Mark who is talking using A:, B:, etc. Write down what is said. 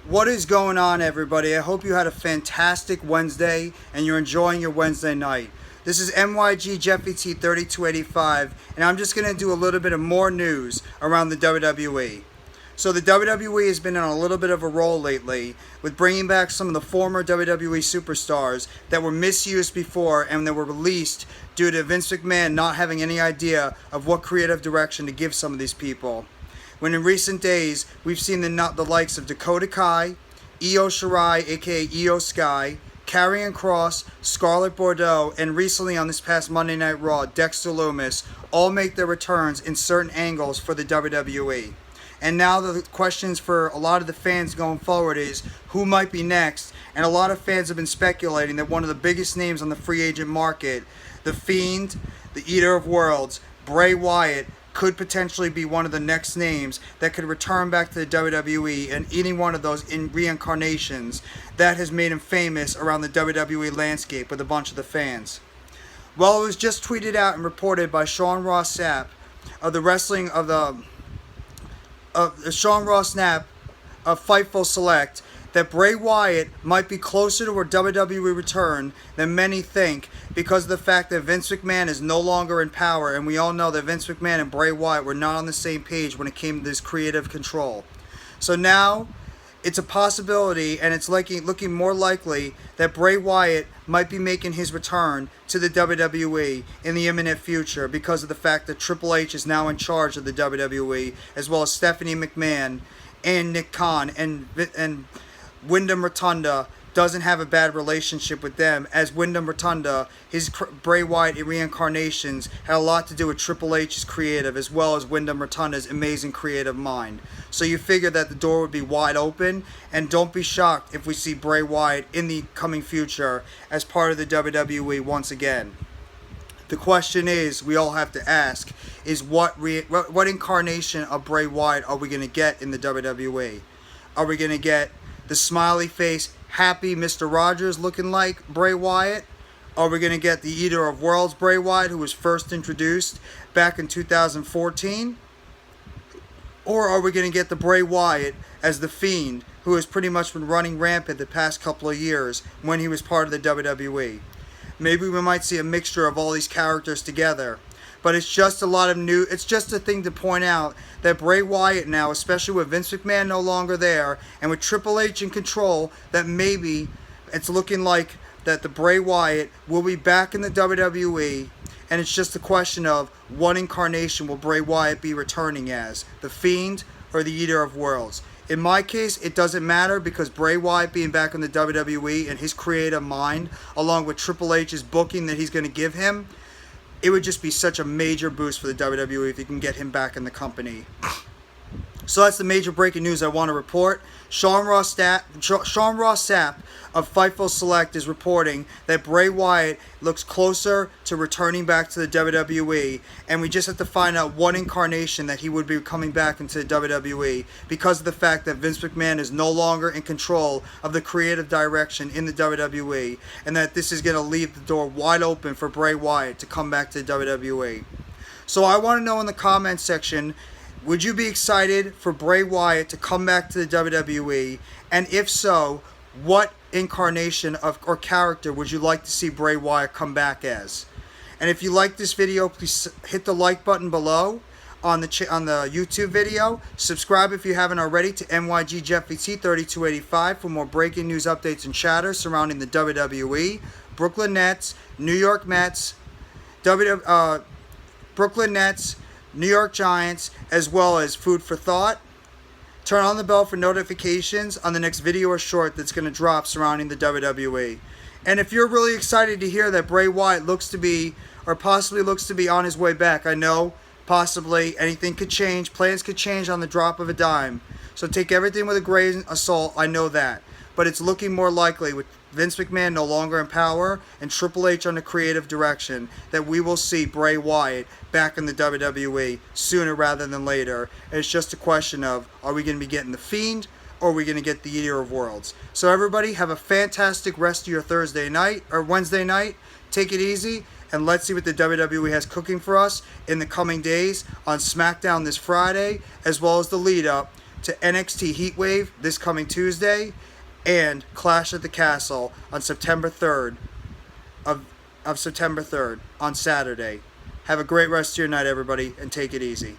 A: What is going on, everybody? I hope you had a fantastic Wednesday and you're enjoying your Wednesday night. This is MYG Jeffy T 3285, and I'm just going to do a little bit of more news around the WWE. So the WWE has been on a little bit of a roll lately with bringing back some of the former WWE superstars that were misused before and that were released due to Vince McMahon not having any idea of what creative direction to give some of these people. When in recent days, we've seen the likes of Dakota Kai, Io Shirai, aka Io Sky, Karrion Kross, Scarlett Bordeaux, and recently on this past Monday Night Raw, Dexter Lumis, all make their returns in certain angles for the WWE. And now the questions for a lot of the fans going forward is who might be next, and a lot of fans have been speculating that one of the biggest names on the free agent market, the Fiend, the Eater of Worlds, Bray Wyatt, could potentially be one of the next names that could return back to the WWE, and any one of those reincarnations that has made him famous around the WWE landscape with a bunch of the fans. Well, it was just tweeted out and reported by Sean Ross Sapp of the wrestling of the Sean Ross Sapp of Fightful Select that Bray Wyatt might be closer to a WWE return than many think because of the fact that Vince McMahon is no longer in power, and we all know that Vince McMahon and Bray Wyatt were not on the same page when it came to this creative control. So now it's a possibility, and it's looking more likely that Bray Wyatt might be making his return to the WWE in the imminent future because of the fact that Triple H is now in charge of the WWE, as well as Stephanie McMahon and Nick Khan and Windhom Rotunda doesn't have a bad relationship with them, as Windhom Rotunda, his Bray Wyatt reincarnations had a lot to do with Triple H's creative, as well as Windhom Rotunda's amazing creative mind. So you figure that the door would be wide open, and don't be shocked if we see Bray Wyatt in the coming future as part of the WWE once again. The question is, we all have to ask, is what incarnation of Bray Wyatt are we going to get in the WWE? Are we going to get the smiley face, happy Mr. Rogers looking like Bray Wyatt? Are we going to get the Eater of Worlds Bray Wyatt, who was first introduced back in 2014? Or are we going to get the Bray Wyatt as the Fiend, who has pretty much been running rampant the past couple of years when he was part of the WWE? Maybe we might see a mixture of all these characters together. But it's just it's just a thing to point out that Bray Wyatt now, especially with Vince McMahon no longer there, and with Triple H in control, that maybe it's looking like that the Bray Wyatt will be back in the WWE, and it's just a question of what incarnation will Bray Wyatt be returning as, the Fiend or the Eater of Worlds. In my case, it doesn't matter because Bray Wyatt being back in the WWE and his creative mind, along with Triple H's booking that he's going to give him, it would just be such a major boost for the WWE if you can get him back in the company. So that's the major breaking news I want to report. Sean Ross Sapp of Fightful Select is reporting that Bray Wyatt looks closer to returning back to the WWE, and we just have to find out what incarnation that he would be coming back into the WWE because of the fact that Vince McMahon is no longer in control of the creative direction in the WWE, and that this is going to leave the door wide open for Bray Wyatt to come back to the WWE. So I want to know in the comments section, would you be excited for Bray Wyatt to come back to the WWE? And if so, what incarnation or character would you like to see Bray Wyatt come back as? And if you like this video, please hit the like button below on the YouTube video. Subscribe if you haven't already to MYG Jeffy T 3285 for more breaking news updates and chatter surrounding the WWE, Brooklyn Nets, New York Mets, Brooklyn Nets, New York Giants, as well as food for thought. Turn on the bell for notifications on the next video or short that's going to drop surrounding the WWE. And if you're really excited to hear that Bray Wyatt looks to be, or possibly looks to be on his way back, I know possibly anything could change, plans could change on the drop of a dime. So take everything with a grain of salt, I know that. But it's looking more likely with Vince McMahon no longer in power and Triple H on the creative direction that we will see Bray Wyatt back in the WWE sooner rather than later. And it's just a question of, are we going to be getting the Fiend or are we going to get the Eater of Worlds? So everybody have a fantastic rest of your Thursday night or Wednesday night. Take it easy and let's see what the WWE has cooking for us in the coming days on SmackDown this Friday, as well as the lead up to NXT Heatwave this coming Tuesday and Clash at the Castle on September 3rd of September 3rd on Saturday. Have a great rest of your night, everybody, and take it easy.